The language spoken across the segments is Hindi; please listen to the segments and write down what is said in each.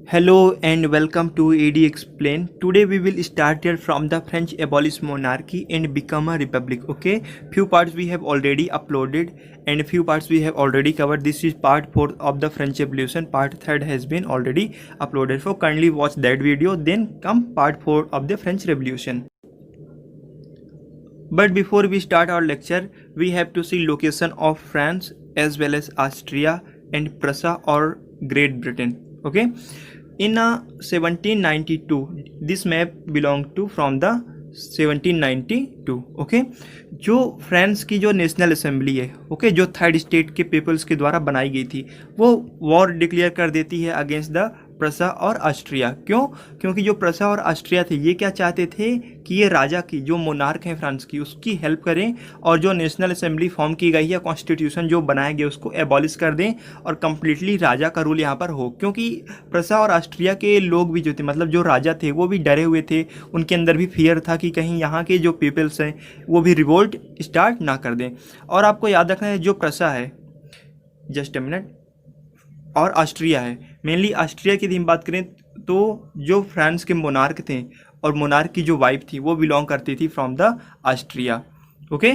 Hello and welcome to AD Explain. Today we will start here from the French abolished monarchy and become a republic. Okay, few parts we have already uploaded and few parts we have already covered. This is part 4 of the French Revolution. Part 3 has been already uploaded. So kindly watch that video. Then come part 4 of the French Revolution. But before we start our lecture, we have to see location of France as well as Austria and Prussia or Great Britain. Okay, in 1792 this map belonged to from the 1792. Okay, जो फ्रांस की जो नेशनल असेंबली है, ओके, जो थर्ड स्टेट के पीपल्स के द्वारा बनाई गई थी, वो वॉर डिक्लेयर कर देती है अगेंस्ट द प्रसा और ऑस्ट्रिया. क्यों? क्योंकि जो प्रसा और ऑस्ट्रिया थे ये क्या चाहते थे कि ये राजा की जो मोनार्क है फ्रांस की उसकी हेल्प करें और जो नेशनल असेंबली फॉर्म की गई है, कॉन्स्टिट्यूशन जो बनाया गया उसको एबॉलिश कर दें और कम्प्लीटली राजा का रूल यहाँ पर हो. क्योंकि प्रसा और ऑस्ट्रिया के लोग भी जो थे, मतलब जो राजा थे, वो भी डरे हुए थे. उनके अंदर भी फियर था कि कहीं यहाँ के जो पीपल्स हैं वो भी रिवोल्ट स्टार्ट ना कर दें. और आपको याद रखना है जो प्रसा है, जस्ट अ मिनट, और ऑस्ट्रिया है, मेनली ऑस्ट्रिया की हम बात करें तो जो फ्रांस के मोनार्क थे और मोनार्क की जो वाइफ थी वो बिलोंग करती थी from the Austria. Okay,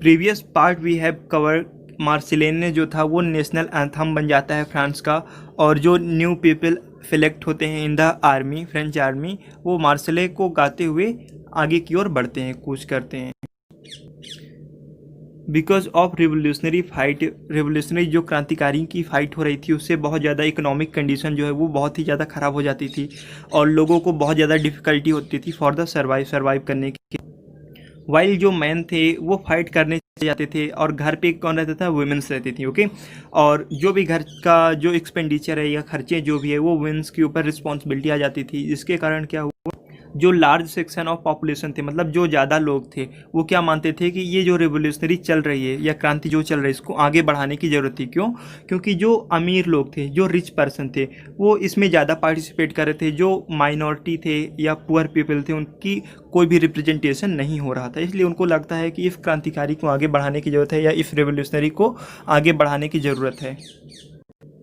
previous part we have cover Marseillaise जो था वो नेशनल एंथम बन जाता है फ्रांस का, और जो न्यू पीपल सिलेक्ट होते हैं in the army, French army, वो मार्सिले को गाते हुए आगे की ओर बढ़ते हैं, कूच करते हैं. Because of revolutionary fight, revolutionary जो क्रांतिकारी की फाइट हो रही थी उससे बहुत ज़्यादा इकोनॉमिक कंडीशन जो है वो बहुत ही ज़्यादा ख़राब हो जाती थी और लोगों को बहुत ज़्यादा डिफ़िकल्टी होती थी फॉर द सर्वाइव करने की. वाइल जो मैन थे वो फाइट करने जाते थे और घर पे कौन रहता था? वुमेन्स रहती थी. ओके, और जो भी घर का जो एक्सपेंडिचर है या खर्चे जो भी है वो वुमेन्स के ऊपर रिस्पॉन्सिबिलिटी आ जाती थी. जिसके कारण क्या हुआ, जो लार्ज सेक्शन ऑफ पॉपुलेशन थे, मतलब जो ज़्यादा लोग थे, वो क्या मानते थे कि ये जो रिवोल्यूशनरी चल रही है या क्रांति जो चल रही है इसको आगे बढ़ाने की ज़रूरत थी. क्यों? क्योंकि जो अमीर लोग थे, जो रिच पर्सन थे, वो इसमें ज़्यादा पार्टिसिपेट कर रहे थे. जो माइनॉरिटी थे या पुअर पीपल थे उनकी कोई भी रिप्रेजेंटेशन नहीं हो रहा था. इसलिए उनको लगता है कि इस क्रांतिकारी को आगे बढ़ाने की ज़रूरत है या इस रिवोल्यूशनरी को आगे बढ़ाने की ज़रूरत है.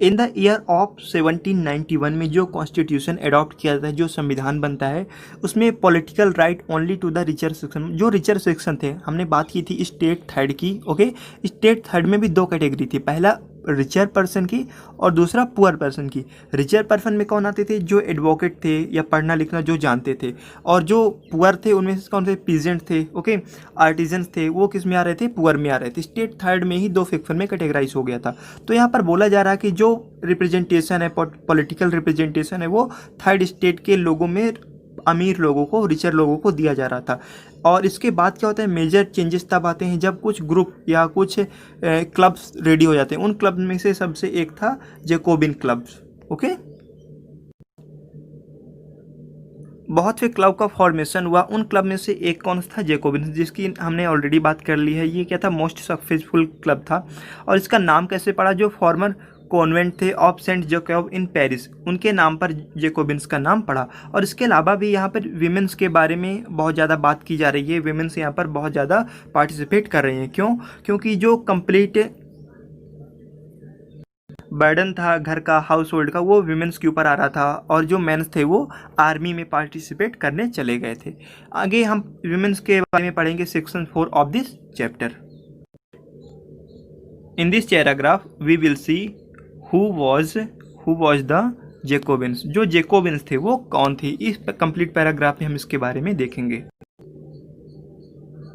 इन द ईयर ऑफ 1791 में जो कॉन्स्टिट्यूशन अडॉप्ट किया जाता है, जो संविधान बनता है, उसमें political right only to the richer section. जो रिचर सेक्शन थे, हमने बात की थी स्टेट थर्ड की. ओके, स्टेट थर्ड में भी दो कैटेगरी थी, पहला रिचर पर्सन की और दूसरा पुअर पर्सन की. रिचर पर्सन में कौन आते थे? जो एडवोकेट थे या पढ़ना लिखना जो जानते थे, और जो पुअर थे उनमें से कौन थे? पीजेंट थे. ओके, आर्टिजन्स थे, वो किस में आ रहे थे? पुअर में आ रहे थे. स्टेट थर्ड में ही दो सेक्शन में कैटेगराइज हो गया था. तो यहाँ पर बोला जा रहा है कि जो रिप्रेजेंटेशन है, पॉलिटिकल रिप्रेजेंटेशन है, वो थर्ड स्टेट के लोगों में अमीर लोगों को, रिचर लोगों को दिया जा रहा था. और इसके बाद क्या होता है, मेजर चेंजेस तब आते हैं जब कुछ ग्रुप या कुछ क्लब्स रेडी हो जाते हैं. उन क्लब में से सबसे एक था जैकोबिन क्लब्स. ओके, बहुत से क्लब का फॉर्मेशन हुआ. उन क्लब में से एक कौन सा था? जैकोबिन, जिसकी हमने ऑलरेडी बात कर ली है. ये क्या था? मोस्ट सक्सेसफुल क्लब था. और इसका नाम कैसे पड़ा? जो फॉर्मर कॉन्वेंट थे of saint Jacob in Paris, उनके नाम पर जैकोबिन्स का नाम पड़ा. और इसके अलावा भी यहाँ पर विमेंस के बारे में बहुत ज़्यादा बात की जा रही है. विमेंस यहाँ पर बहुत ज़्यादा पार्टिसिपेट कर रही हैं. क्यों? क्योंकि जो कंप्लीट बर्डन था घर का, हाउस होल्ड का, वो विमेंस के ऊपर आ रहा था और जो मेंस थे वो आर्मी में पार्टिसिपेट करने चले गए थे. आगे हम विमेंस के बारे में पढ़ेंगे section 4 of this chapter. In this paragraph we will see who was the Jacobins. जो जैकोबिन्स थे वो कौन थे? इस कंप्लीट पैराग्राफ में हम इसके बारे में देखेंगे.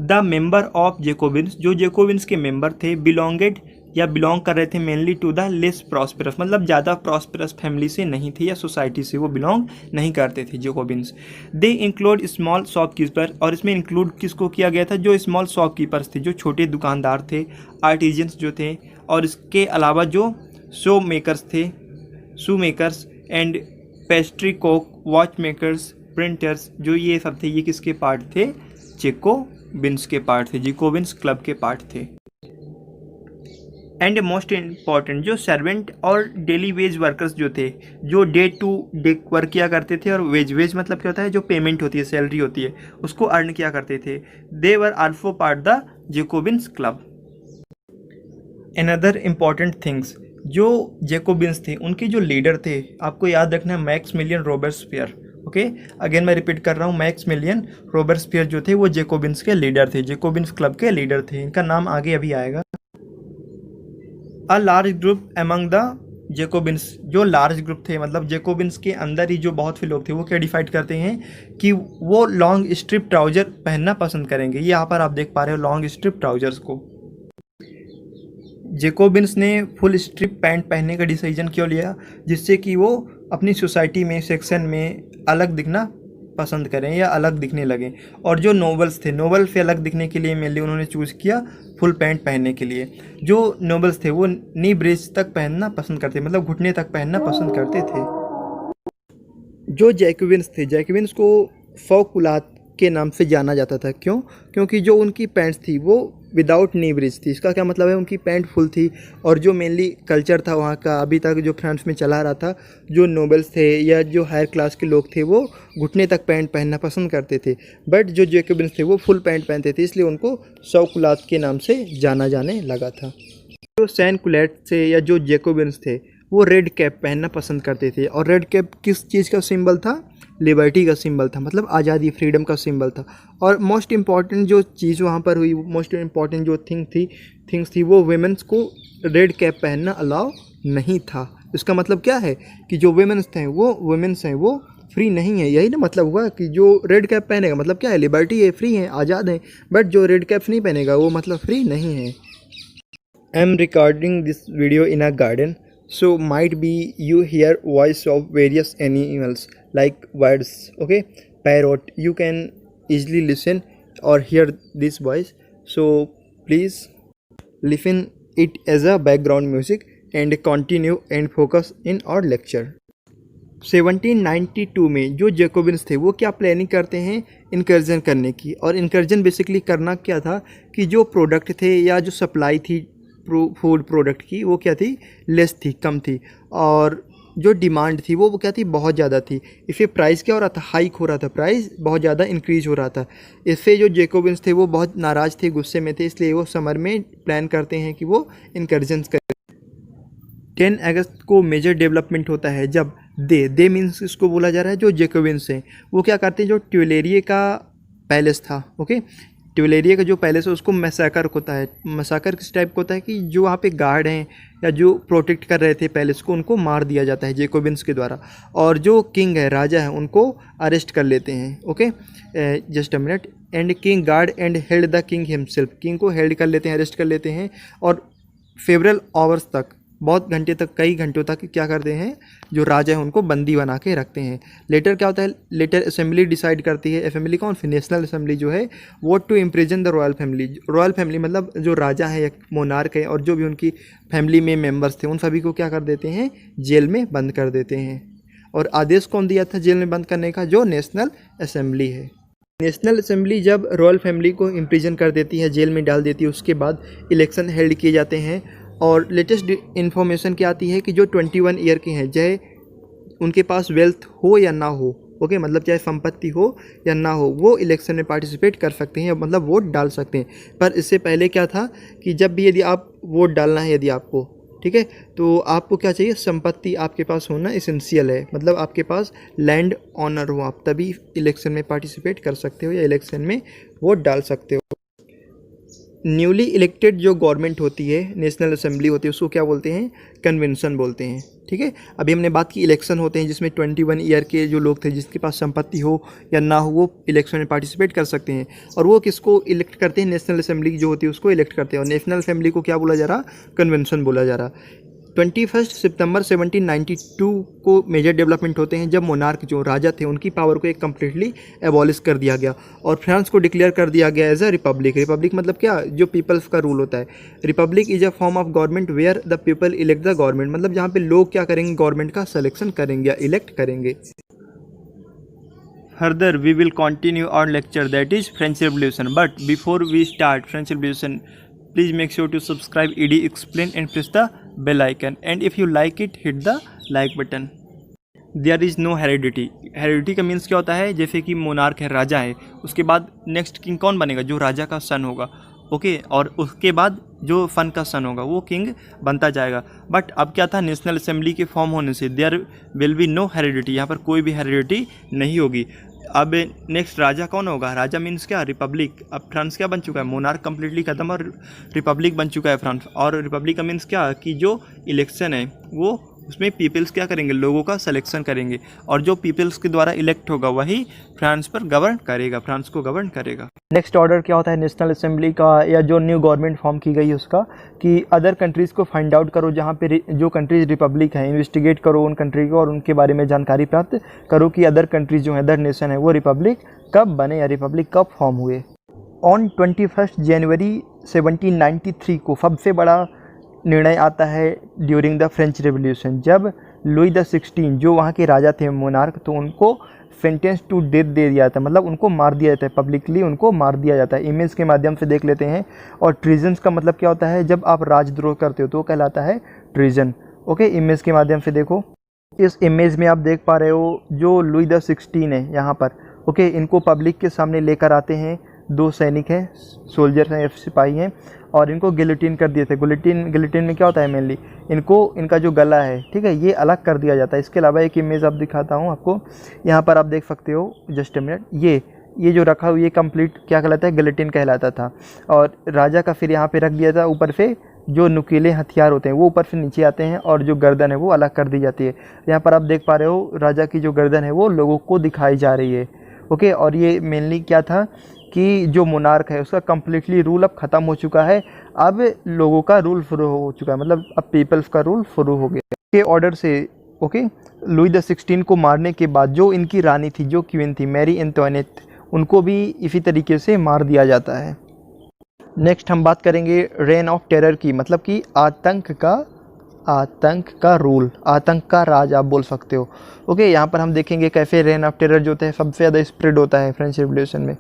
द मेंबर ऑफ जैकोबिन्स, जो जैकोबिन्स के मेंबर थे, बिलोंगेड या बिलोंग कर रहे थे mainly to the less prosperous, मतलब ज़्यादा प्रॉस्पेरस फैमिली से नहीं थे या सोसाइटी से वो बिलोंग नहीं करते थे Jacobins. They include small shopkeeper, और इसमें इंक्लूड किसको किया गया था? जो स्मॉल शॉपकीपर्स थे, जो छोटे दुकानदार थे, आर्टिजन्स जो थे, और इसके अलावा जो शो मेकर्स थे, shoe makers and pastry cook, watch makers, printers, जो ये सब थे, ये किसके पार्ट थे? जैकोबिन्स के पार्ट थे, जैकोबिन्स क्लब के पार्ट थे. एंड मोस्ट इम्पॉर्टेंट, जो सर्वेंट और डेली वेज वर्कर्स जो थे, जो डे टू डे वर्क किया करते थे, और वेज मतलब क्या होता है? जो पेमेंट होती है, सैलरी होती है, उसको अर्न किया करते थे. They were also part the Jacobins club. Another important things, जो जैकोबिन्स थे उनके जो लीडर थे, आपको याद रखना है, मैक्समिलियन रॉबर्टस्पियर। ओके, अगेन मैं रिपीट कर रहा हूँ, मैक्समिलियन रॉबर्टस्पियर जो थे वो जैकोबिन्स के लीडर थे, जैकोबिन्स क्लब के लीडर थे। इनका नाम आगे अभी आएगा। A large group among the Jacobins, जो लार्ज ग्रुप थे, मतलब जैकोबिन्स के अंदर ही जो बहुत से लोग थे, वो क्या डिसाइड करते हैं कि वो लॉन्ग स्ट्रिप ट्राउजर पहनना पसंद करेंगे। यहाँ पर आप देख पा रहे हो लॉन्ग स्ट्रिप ट्राउजर्स को। जैकोबिन्स ने फुल स्ट्रिप पैंट पहनने का डिसीजन क्यों लिया? जिससे कि वो अपनी सोसाइटी में, सेक्शन में अलग दिखना पसंद करें या अलग दिखने लगें। और जो नोबल्स थे, नोबल से अलग दिखने के लिए मेनली उन्होंने चूज़ किया फुल पैंट पहनने के लिए। जो नोबल्स थे वो नी ब्रेस तक पहनना पसंद करते, मतलब घुटने तक पहनना पसंद करते थे। जो जैकोबिन्स थे, जैकोबिन्स को फौकुलात के नाम से जाना जाता था। क्यों? क्योंकि जो उनकी पैंट्स थी वो विदाउट नी ब्रिज थी। इसका क्या मतलब है? उनकी पैंट फुल थी। और जो मेनली कल्चर था वहाँ का, अभी तक जो फ्रांस में चला रहा था, जो नोबल्स थे या जो हायर क्लास के लोग थे वो घुटने तक पैंट पहनना पसंद करते थे। बट जो जैकोबिन्स थे वो फुल पैंट पहनते थे, इसलिए उनको सौकुलात के नाम से जाना जाने लगा था। जो सैन कुलेट थे या जो जैकोबिन्स थे वो रेड कैप पहनना पसंद करते थे। और रेड कैप किस चीज़ का सिंबल था? लिबर्टी का सिंबल था, मतलब आज़ादी, फ्रीडम का सिंबल था। और मोस्ट इम्पॉर्टेंट जो चीज़ वहाँ पर हुई, मोस्ट इम्पॉर्टेंट जो थिंग्स थी वो वुमेन्स को रेड कैप पहनना अलाउ नहीं था। इसका मतलब क्या है कि जो वुमेन्स हैं वो फ्री नहीं है। यही ना मतलब हुआ कि जो रेड कैप पहनेगा मतलब क्या है? लिबर्टी है, फ्री है, आज़ाद है। बट जो रेड कैप नहीं पहनेगा वो मतलब फ्री नहीं है। I am recording this video in a garden, so might be you hear voice of various animals like birds, okay, parrot. You can easily listen or hear this voice, so please listen it as a background music and continue and focus in our lecture. 1792 में जो जैकोबिन्स थे वो क्या प्लानिंग करते हैं? इनकर्जन करने की। और इनकर्जन बेसिकली करना क्या था कि जो प्रोडक्ट थे या जो सप्लाई थी फूड प्रोडक्ट की वो क्या थी? लेस थी, कम थी। और जो डिमांड थी वो क्या थी? बहुत ज़्यादा थी। इससे प्राइस क्या हो रहा था? हाइक हो रहा था, प्राइस बहुत ज़्यादा इंक्रीज हो रहा था। इससे जो जैकोबिन्स थे वो बहुत नाराज़ थे, गुस्से में थे, इसलिए वो समर में प्लान करते हैं कि वो इनकर्जन्स करें। 10 अगस्त को मेजर डेवलपमेंट होता है जब दे मीन्स इसको बोला जा रहा है जो जैकोबिन्स हैं वो क्या करते हैं? जो ट्यूलेरिए का पैलेस था, ओके, ट्यूलेरिए का जो पैलेस है उसको मैसाकर होता है। मैसाकर किस टाइप का होता है कि जो वहाँ पे गार्ड हैं या जो प्रोटेक्ट कर रहे थे पैलेस को, उनको मार दिया जाता है जैकोबिन्स के द्वारा। और जो किंग है, राजा है, उनको अरेस्ट कर लेते हैं। Okay, just a minute. And king guard and held the king himself, king को हेल्ड कर लेते हैं, अरेस्ट कर लेते हैं। और फेवरल आवर्स तक, बहुत घंटे तक, कई घंटों तक क्या करते हैं? जो राजा है उनको बंदी बना के रखते हैं। लेटर क्या होता है? लेटर असेंबली डिसाइड करती है। असेंबली कौन? नेशनल असेंबली जो है वो to imprison the royal family. Royal family मतलब जो राजा है या मोनार्क है और जो भी उनकी फैमिली में मेंबर्स थे उन सभी को क्या कर देते हैं? जेल में बंद कर देते हैं। और आदेश कौन दिया था जेल में बंद करने का? जो नेशनल असेंबली है। नेशनल असेंबली जब रॉयल फैमिली को इम्प्रिजन कर देती है, जेल में डाल देती है, उसके बाद इलेक्शन हेल्ड किए जाते हैं। और लेटेस्ट इन्फॉर्मेशन क्या आती है कि जो 21 ईयर के हैं, चाहे उनके पास वेल्थ हो या ना हो, ओके, मतलब चाहे संपत्ति हो या ना हो, वो इलेक्शन में पार्टिसिपेट कर सकते हैं, मतलब वोट डाल सकते हैं। पर इससे पहले क्या था कि जब भी यदि आप वोट डालना है, यदि आपको, ठीक है, तो आपको क्या चाहिए? संपत्ति आपके पास होना एसेंशियल है, मतलब आपके पास लैंड ऑनर हो, आप तभी इलेक्शन में पार्टिसिपेट कर सकते हो या इलेक्शन में वोट डाल सकते हो। न्यूली इलेक्टेड जो गवर्नमेंट होती है, नेशनल असेंबली होती है, उसको क्या बोलते हैं? कन्वेंशन बोलते हैं। ठीक है, अभी हमने बात की इलेक्शन होते हैं जिसमें 21 ईयर के जो लोग थे, जिसके पास संपत्ति हो या ना हो, वो इलेक्शन में पार्टिसिपेट कर सकते हैं। और वो किसको इलेक्ट करते हैं? नेशनल असेंबली जो होती है उसको इलेक्ट करते हैं। और नेशनल असेंबली को क्या बोला जा रहा? कन्वेंशन बोला जा रहा। 21 सितंबर 1792 को मेजर डेवलपमेंट होते हैं जब मोनार्क जो राजा थे उनकी पावर को एक कम्प्लीटली एबॉलिश कर दिया गया और फ्रांस को डिक्लेयर कर दिया गया एज अ रिपब्लिक। रिपब्लिक मतलब क्या? जो पीपल्स का रूल होता है। Republic is a form of government where the people elect the government, मतलब जहाँ पे लोग क्या करेंगे? गवर्नमेंट का सिलेक्शन करेंगे या इलेक्ट करेंगे। Further, we will continue our lecture, that is French Revolution. But before we start French Revolution, please make sure to subscribe ED Explain and press the bell icon. And if you like it, hit the like button. There is no heredity. Heredity का मीन्स क्या होता है? जैसे कि मोनार्क है, राजा है, उसके बाद नेक्स्ट किंग कौन बनेगा? जो राजा का सन होगा, ओके, और उसके बाद जो फन का सन होगा वो किंग बनता जाएगा। बट अब क्या था, नेशनल असेंबली के फॉर्म होने से there will be no heredity, यहाँ पर कोई भी हेरिडिटी नहीं होगी। अब नेक्स्ट राजा कौन होगा, राजा मीन्स क्या, रिपब्लिक। अब फ्रांस क्या बन चुका है, मोनार्क कम्प्लीटली ख़त्म और रिपब्लिक बन चुका है फ्रांस। और रिपब्लिक का मीन्स क्या कि जो इलेक्शन है वो उसमें पीपल्स क्या करेंगे, लोगों का सिलेक्शन करेंगे, और जो पीपल्स के द्वारा इलेक्ट होगा वही फ्रांस पर गवर्न करेगा, फ्रांस को गवर्न करेगा। नेक्स्ट ऑर्डर क्या होता है नेशनल असेंबली का, या जो न्यू गवर्नमेंट फॉर्म की गई है उसका, कि अदर कंट्रीज़ को फाइंड आउट करो, जहाँ पे जो कंट्रीज़ रिपब्लिक है इन्वेस्टिगेट करो उन कंट्री को और उनके बारे में जानकारी प्राप्त करो कि अदर कंट्रीज़ जो है, अदर नेशन है, वो रिपब्लिक कब बने या रिपब्लिक कब फॉर्म हुए। ऑन 21 जनवरी 1793 को सबसे बड़ा निर्णय आता है ड्यूरिंग द फ्रेंच रेवोल्यूशन, जब लुई द 16 जो वहाँ के राजा थे मोनार्क, तो उनको सेंटेंस टू डेथ दे दिया जाता है, मतलब उनको मार दिया जाता है, पब्लिकली उनको मार दिया जाता है। इमेज के माध्यम से देख लेते हैं। और ट्रीजन्स का मतलब क्या होता है, जब आप राजद्रोह करते हो तो वो कहलाता है ट्रीजन। ओके, इमेज के माध्यम से देखो, इस इमेज में आप देख पा रहे हो जो लुई द 16 है यहाँ पर, ओके, इनको पब्लिक के सामने लेकर आते हैं, 2 सैनिक हैं, सोल्जर्स हैं, सिपाही हैं, और इनको गिलोटिन कर दिए थे। गिलोटिन में क्या होता है मेनली, इनका जो गला है, ठीक है, ये अलग कर दिया जाता है। इसके अलावा एक इमेज आप दिखाता हूँ आपको, यहाँ पर आप देख सकते हो, जस्ट अ मिनट, ये जो रखा हुआ ये कंप्लीट क्या कहलाता है, गिलोटिन कहलाता था। और राजा का फिर यहाँ पे रख दिया था, ऊपर से जो नुकीले हथियार होते हैं वो ऊपर से नीचे आते हैं, और जो गर्दन है वो अलग कर दी जाती है। यहाँ पर आप देख पा रहे हो राजा की जो गर्दन है वो लोगों को दिखाई जा रही है। ओके, और ये मेनली क्या था कि जो मोनार्क है उसका कम्प्लीटली रूल अब ख़त्म हो चुका है, अब लोगों का रूल शुरू हो चुका है, मतलब अब पीपल्स का रूल शुरू हो गया। के ऑर्डर से ओके, लुई द 16 को मारने के बाद जो इनकी रानी थी, जो क्वीन थी मैरी एंटोनेट, उनको भी इसी तरीके से मार दिया जाता है। नेक्स्ट हम बात करेंगे रेन ऑफ टेरर की, मतलब कि आतंक का रूल, आतंक का राज आप बोल सकते हो। ओके, यहाँ पर हम देखेंगे कैसे रेन ऑफ टेरर जो होता है सबसे ज़्यादा स्प्रेड होता है फ्रेंच रिवोल्यूशन में।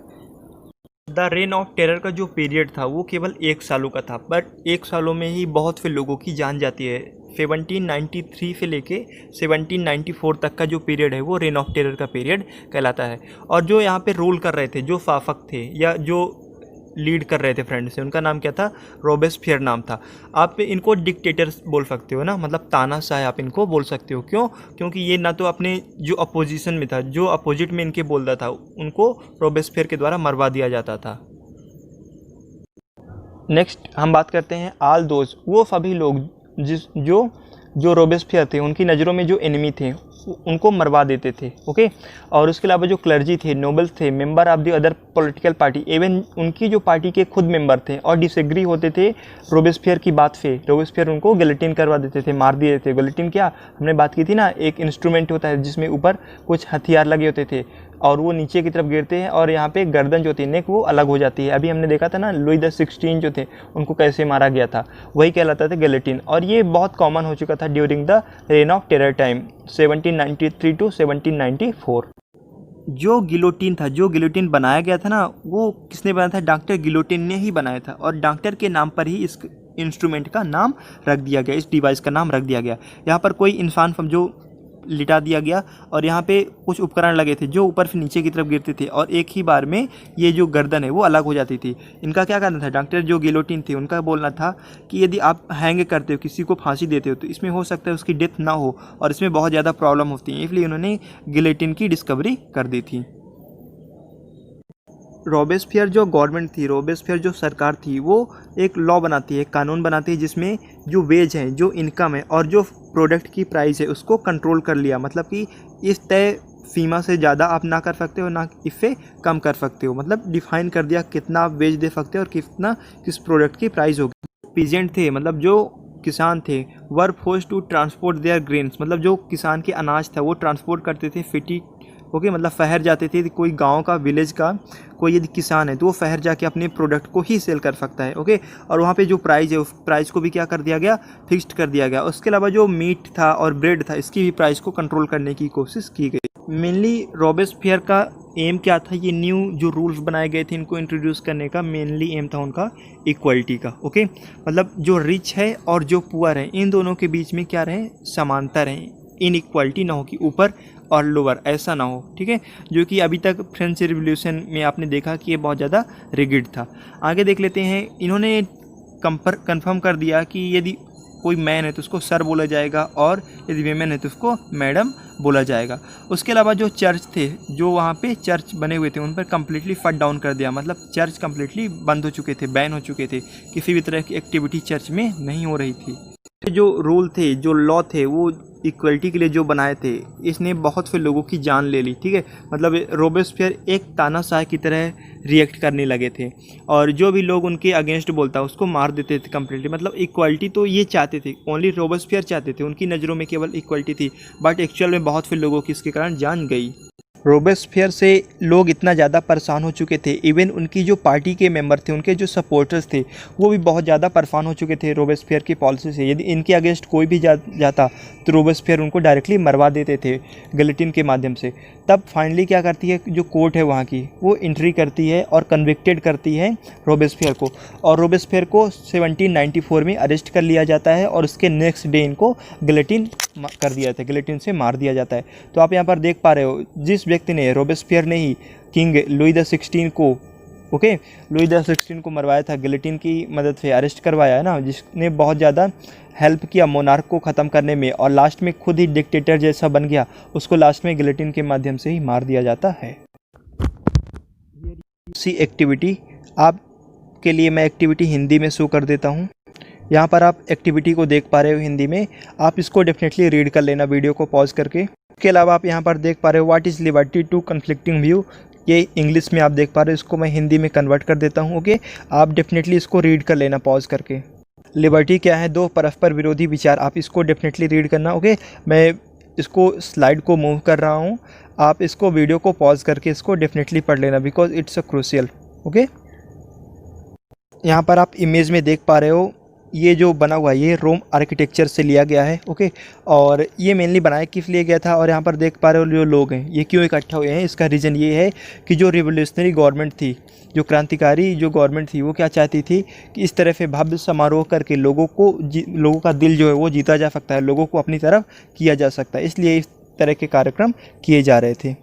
द रेन ऑफ टेरर का जो पीरियड था वो केवल 1 सालों का था, बट 1 सालों में ही बहुत से लोगों की जान जाती है। 1793 से लेके 1794 तक का जो पीरियड है वो रेन ऑफ टेरर का पीरियड कहलाता है। और जो यहाँ पे रूल कर रहे थे, जो शासक थे या जो लीड कर रहे थे फ्रेंड्स से, उनका नाम क्या था, रॉबेस्पियर नाम था। आप इनको डिक्टेटर्स बोल सकते हो ना, मतलब तानाशाह आप इनको बोल सकते हो। क्यों? क्योंकि ये ना तो अपने जो अपोजिशन में था, जो अपोजिट में इनके बोलता था, उनको रॉबेस्पियर के द्वारा मरवा दिया जाता था। नेक्स्ट हम बात करते हैं आल दोज, वो सभी लोग जो रॉबेस्पियर थे उनकी नज़रों में जो एनिमी थे उनको मरवा देते थे। ओके, और उसके अलावा जो क्लर्जी थे, नोबल्स थे, member of the other political party, even उनकी जो पार्टी के खुद मेंबर थे और डिसएग्री होते थे रॉबेस्पियर की बात से, रॉबेस्पियर उनको गिलोटिन करवा देते थे, मार दिए थे। गिलोटिन क्या हमने बात की थी ना, एक इंस्ट्रूमेंट होता है जिसमें ऊपर कुछ हथियार लगे होते थे और वो नीचे की तरफ गिरते हैं और यहाँ पे गर्दन जो थी, नेक, वो अलग हो जाती है। अभी हमने देखा था ना लुई द 16 जो थे उनको कैसे मारा गया था, वही कहलाता था गिलोटिन। और ये बहुत कॉमन हो चुका था during the reign of terror time 1793 to 1794। जो गिलोटिन था, जो गिलोटिन बनाया गया था ना, वो किसने बनाया था, डॉक्टर गिलोटिन ने ही बनाया था। और डॉक्टर के नाम पर ही इस इंस्ट्रूमेंट का नाम रख दिया गया, इस डिवाइस का नाम रख दिया गया। यहाँ पर कोई इंसान जो लिटा दिया गया और यहाँ पे कुछ उपकरण लगे थे जो ऊपर से नीचे की तरफ गिरते थे और एक ही बार में ये जो गर्दन है वो अलग हो जाती थी। इनका क्या करना था, डॉक्टर जो गिलोटिन थे उनका बोलना था कि यदि आप हैंग करते हो, किसी को फांसी देते हो, तो इसमें हो सकता है उसकी डेथ ना हो और इसमें बहुत ज़्यादा प्रॉब्लम होती है, इसलिए उन्होंने गिलोटिन की डिस्कवरी कर दी थी। रॉबेस्पियर जो गवर्नमेंट थी, रॉबेस्पियर जो सरकार थी, वो एक लॉ बनाती है, कानून बनाती है जिसमें जो वेज है, जो इनकम है और जो प्रोडक्ट की प्राइस है उसको कंट्रोल कर लिया। मतलब कि इस तय सीमा से ज़्यादा आप ना कर सकते हो, ना इससे कम कर सकते हो। मतलब डिफाइन कर दिया कितना आप वेज दे सकते हो और किस प्रोडक्ट की प्राइस होगी। पीजेंट थे, मतलब जो किसान थे, were forced to transport their grains, मतलब जो किसान के अनाज था वो ट्रांसपोर्ट करते थे सिटी। ओके, मतलब शहर जाते थे, कोई गांव का, विलेज का कोई यदि किसान है तो वो शहर जाके अपने प्रोडक्ट को ही सेल कर सकता है। ओके, और वहाँ पे जो प्राइस है उस प्राइस को भी क्या कर दिया गया, फिक्स्ड कर दिया गया। उसके अलावा जो मीट था और ब्रेड था, इसकी भी प्राइस को कंट्रोल करने की कोशिश की गई। मेनली रॉबेस्पियर का एम क्या था, ये न्यू जो रूल्स बनाए गए थे इनको इंट्रोड्यूस करने का मेनली एम था उनका इक्वलिटी का। ओके, मतलब जो रिच है और जो पुअर है इन दोनों के बीच में क्या रहे, समानता रहे, इनइक्वालिटी ना हो कि ऊपर और लोअर ऐसा ना हो, ठीक है, जो कि अभी तक फ्रेंच रिवॉल्यूशन में आपने देखा कि ये बहुत ज़्यादा रिगिड था। आगे देख लेते हैं, इन्होंने कंफर्म कर दिया कि यदि कोई मैन है तो उसको सर बोला जाएगा और यदि वीमेन है तो उसको मैडम बोला जाएगा। उसके अलावा जो चर्च थे, जो वहाँ पे चर्च बने हुए थे, उन पर कम्प्लीटली फट डाउन कर दिया, मतलब चर्च कम्प्लीटली बंद हो चुके थे, बैन हो चुके थे, किसी भी तरह की एक्टिविटी चर्च में नहीं हो रही थी। जो रूल थे, जो लॉ थे, वो इक्वलिटी के लिए जो बनाए थे, इसने बहुत से लोगों की जान ले ली, ठीक है। मतलब रोबेस्पियर एक तानाशाह की तरह रिएक्ट करने लगे थे और जो भी लोग उनके अगेंस्ट बोलता उसको मार देते थे कम्प्लीटली। मतलब इक्वलिटी तो ये चाहते थे, ओनली रोबेस्पियर चाहते थे, उनकी नज़रों में केवल इक्वलिटी थी, बट एक्चुअल में बहुत से लोगों की इसके कारण जान गई। रोबेस्पियर से लोग इतना ज़्यादा परेशान हो चुके थे, इवन उनकी जो पार्टी के मेंबर थे, उनके जो सपोर्टर्स थे, वो भी बहुत ज़्यादा परेशान हो चुके थे रोबेस्पियर की पॉलिसी से। यदि इनके अगेंस्ट कोई भी जाता तो रोबेस्पियर उनको डायरेक्टली मरवा देते थे गिलोटिन के माध्यम से। तब फाइनली क्या करती है जो कोर्ट है वहाँ की, वो एंट्री करती है और कन्विक्टेड करती है रोबेस्पियर को, और रोबेस्पियर को 1794 में अरेस्ट कर लिया जाता है और उसके नेक्स्ट डे इनको गिलोटिन कर दिया जाता है, गिलोटिन से मार दिया जाता है। तो आप यहाँ पर देख पा रहे हो, जिस व्यक्ति ने, रोबेस्पियर ने ही किंग लुई द 16 को, ओके, लुई द 16 को मरवाया था, गिलोटिन की मदद से अरेस्ट करवाया है ना, जिसने बहुत ज़्यादा हेल्प किया मोनार्क को ख़त्म करने में और लास्ट में खुद ही डिक्टेटर जैसा बन गया, उसको लास्ट में गिलोटिन के माध्यम से ही मार दिया जाता है। सी एक्टिविटी आपके लिए मैं एक्टिविटी हिंदी में शो कर देता हूँ। यहाँ पर आप एक्टिविटी को देख पा रहे हो हिंदी में, आप इसको डेफिनेटली रीड कर लेना वीडियो को पॉज करके। इसके अलावा आप यहाँ पर देख पा रहे हो what is liberty to conflicting view, ये इंग्लिश में आप देख पा रहे हो, इसको मैं हिंदी में कन्वर्ट कर देता हूँ, ओके। आप डेफिनेटली इसको रीड कर लेना पॉज करके। लिबर्टी क्या है? दो परस्पर विरोधी विचार, आप इसको डेफिनेटली रीड करना, ओके। मैं इसको स्लाइड को मूव कर रहा हूँ, आप इसको वीडियो को पॉज करके इसको डेफिनेटली पढ़ लेना because it's a crucial, okay. यहाँ पर आप इमेज में देख पा रहे हो, ये जो बना हुआ है ये रोम आर्किटेक्चर से लिया गया है, ओके। और ये मेनली बनाया किस लिए गया था, और यहाँ पर देख पा रहे हो जो लोग हैं ये क्यों इकट्ठा हुए हैं, इसका रीज़न ये है कि जो रिवोल्यूशनरी गवर्नमेंट थी, जो क्रांतिकारी जो गवर्नमेंट थी, वो क्या चाहती थी कि इस तरह से भव्य समारोह करके लोगों का दिल जो है वो जीता जा सकता है, लोगों को अपनी तरफ किया जा सकता है, इसलिए इस तरह के कार्यक्रम किए जा रहे थे।